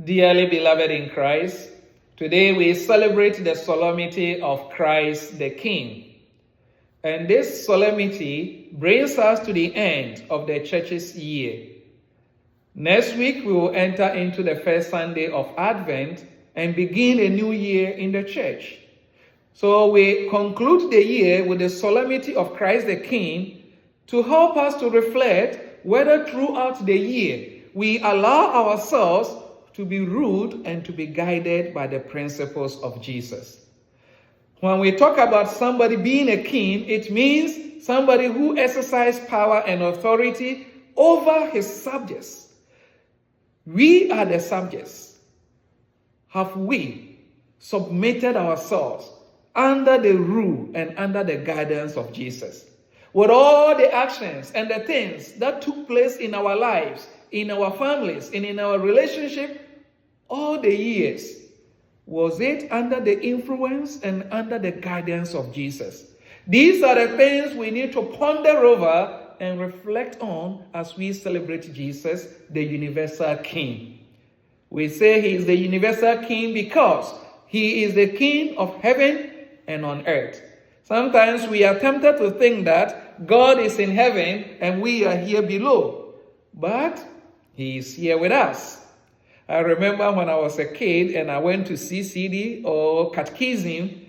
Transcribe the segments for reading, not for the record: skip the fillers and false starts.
Dearly beloved in Christ, today we celebrate the solemnity of Christ the King. And this solemnity brings us to the end of the church's year. Next week, we will enter into the first Sunday of Advent and begin a new year in the church. So we conclude the year with the solemnity of Christ the King to help us to reflect whether throughout the year we allow ourselves to be ruled and to be guided by the principles of Jesus. When we talk about somebody being a king, it means somebody who exercises power and authority over his subjects. We are the subjects. Have we submitted ourselves under the rule and under the guidance of Jesus? With all the actions and the things that took place in our lives, in our families, and in our relationship, all the years, was it under the influence and under the guidance of Jesus? These are the things we need to ponder over and reflect on as we celebrate Jesus, the universal King. We say he is the universal King because he is the King of heaven and on earth. Sometimes we are tempted to think that God is in heaven and we are here below, but he is here with us. I remember when I was a kid and I went to CCD or catechism,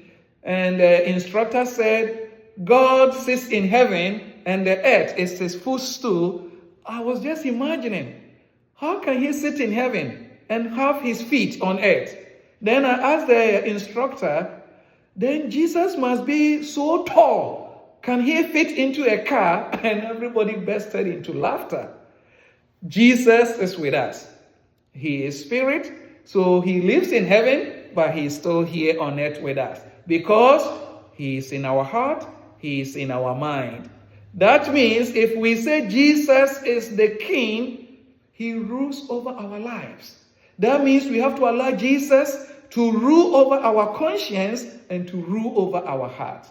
and the instructor said, God sits in heaven and the earth is his footstool. I was just imagining, how can he sit in heaven and have his feet on earth? Then I asked the instructor, then Jesus must be so tall. Can he fit into a car? And everybody bursted into laughter. Jesus is with us. He is spirit, so he lives in heaven, but he is still here on earth with us because he is in our heart, he is in our mind. That means if we say Jesus is the King, he rules over our lives. That means we have to allow Jesus to rule over our conscience and to rule over our heart.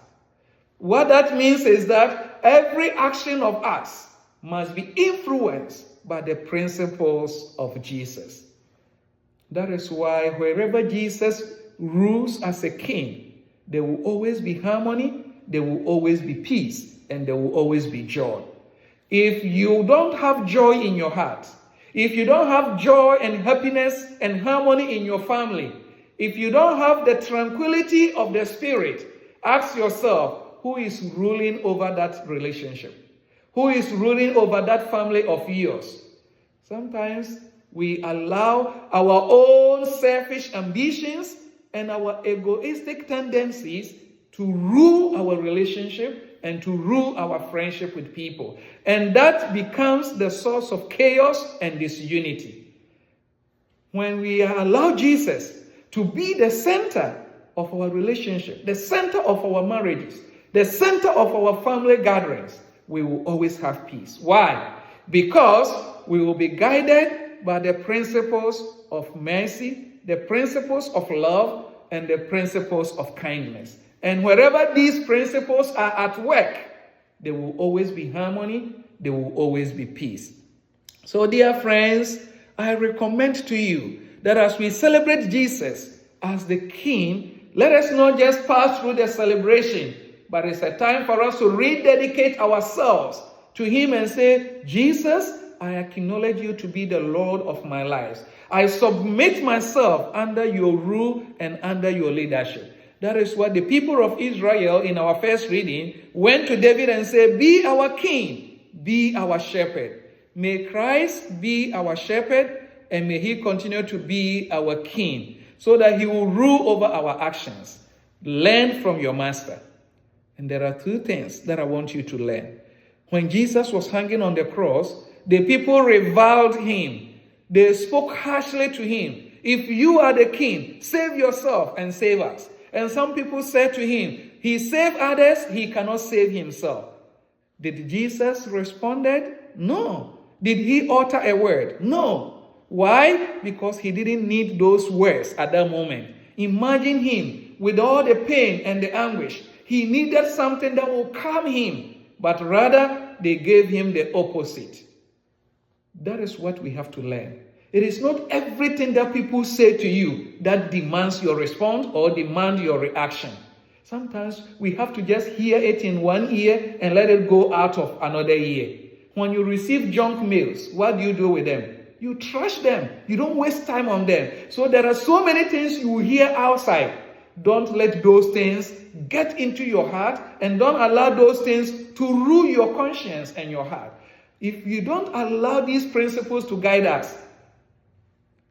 What that means is that every action of us must be influenced by the principles of Jesus. That is why wherever Jesus rules as a king, there will always be harmony, there will always be peace, and there will always be joy. If you don't have joy in your heart, if you don't have joy and happiness and harmony in your family, if you don't have the tranquility of the spirit, ask yourself, who is ruling over that relationship? Who is ruling over that family of yours? Sometimes we allow our own selfish ambitions and our egoistic tendencies to rule our relationship and to rule our friendship with people. And that becomes the source of chaos and disunity. When we allow Jesus to be the center of our relationship, the center of our marriages, the center of our family gatherings, we will always have peace. Why? Because we will be guided by the principles of mercy, the principles of love, and the principles of kindness. And wherever these principles are at work, there will always be harmony, there will always be peace. So, dear friends, I recommend to you that as we celebrate Jesus as the King, let us not just pass through the celebration, but it's a time for us to rededicate ourselves to him and say, Jesus, I acknowledge you to be the Lord of my life. I submit myself under your rule and under your leadership. That is what the people of Israel in our first reading went to David and said, be our king, be our shepherd. May Christ be our shepherd and may he continue to be our king so that he will rule over our actions. Learn from your master. And there are two things that I want you to learn. When Jesus was hanging on the cross, the people reviled him. They spoke harshly to him. If you are the king, save yourself and save us. And some people said to him, he saved others, he cannot save himself. Did Jesus respond? No. Did he utter a word? No. Why? Because he didn't need those words at that moment. Imagine him with all the pain and the anguish. He needed something that will calm him, but rather they gave him the opposite. That is what we have to learn. It is not everything that people say to you that demands your response or demand your reaction. Sometimes we have to just hear it in one ear and let it go out of another ear. When you receive junk mails, what do you do with them? You trash them. You don't waste time on them. So there are so many things you will hear outside. Don't let those things get into your heart, and don't allow those things to rule your conscience and your heart. If you don't allow these principles to guide us,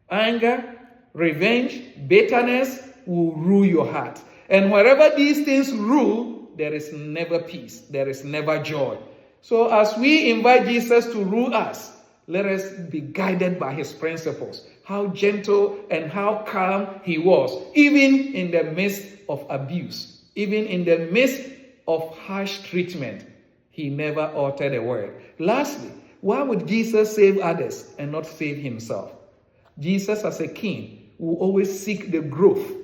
anger, revenge, bitterness will rule your heart. And wherever these things rule, there is never peace. There is never joy. So as we invite Jesus to rule us, let us be guided by his principles. How gentle and how calm he was, even in the midst of abuse, even in the midst of harsh treatment. He never uttered a word. Lastly, why would Jesus save others and not save himself? Jesus, as a king, will always seek the growth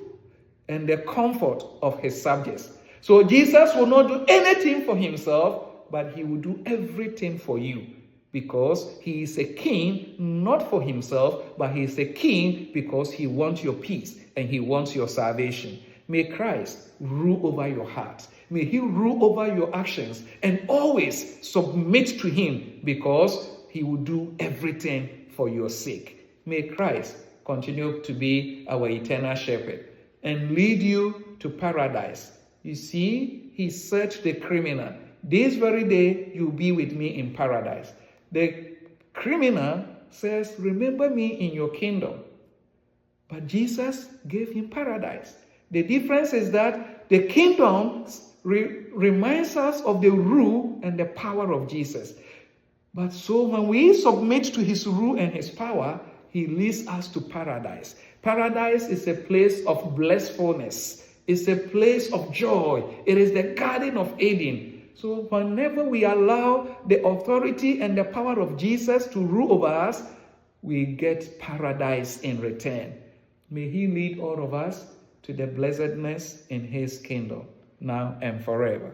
and the comfort of his subjects. So Jesus will not do anything for himself, but he will do everything for you, because he is a king not for himself, but he is a king because he wants your peace and he wants your salvation. May Christ rule over your heart. May he rule over your actions, and always submit to him, because he will do everything for your sake. May Christ continue to be our eternal shepherd and lead you to paradise. You see, he searched the criminal. This very day you'll be with me in paradise. The criminal says, remember me in your kingdom. But Jesus gave him paradise. The difference is that the kingdom reminds us of the rule and the power of Jesus. But so when we submit to his rule and his power, he leads us to paradise. Paradise is a place of blissfulness. It's a place of joy. It is the Garden of Eden. So whenever we allow the authority and the power of Jesus to rule over us, we get paradise in return. May he lead all of us to the blessedness in his kingdom, now and forever.